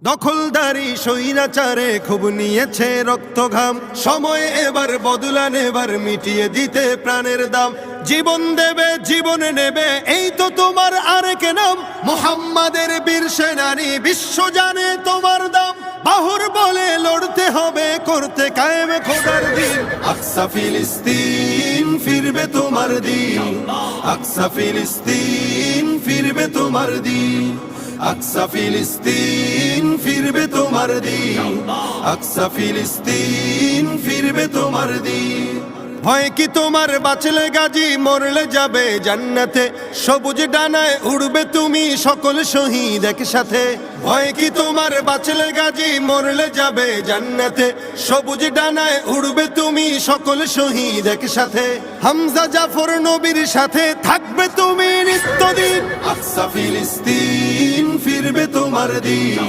দখলদারি স্বৈরাচারে খুব নিয়েছে রক্তঘাম, সময় এবার বদলান, এবার মিটিয়ে দিতে প্রাণের দাম। জীবন দেবে জীবনে নেবে, এই তো তোমার আরেক নাম। মুহাম্মাদের বীর সেনানী, বিশ্ব জানে তোমার দাম। বাহুর বলে লড়তে হবে, করতে কায়েম খোদার দিন। আকসা ফিলিস্তিন ফিরবে তোমার দিন, আকসা ফিলিস্তিন ফিরবে তোমার দিন, আকসা ফিলিস্তিন ফিরবে তোমার দিন, আকসা ফিলিস্তিন ফিরবে তোমার দিন। ভয় কি তোমার, বাঁচলে গাজী মরলে যাবে জান্নাতে। সবুজ ডানায় উড়বে তুমি সকল শহীদ একসাথে। ভয় কি তোমার, বাঁচলে গাজী মরলে যাবে জান্নাতে। সবুজ ডানায় উড়বে তুমি সকল শহীদ একসাথে। হামজা জাফর নবীর সাথে থাকবে তুমি নিত্যদিন। আকসা ফিলিস্তিন ফিরবে তোমার দিন।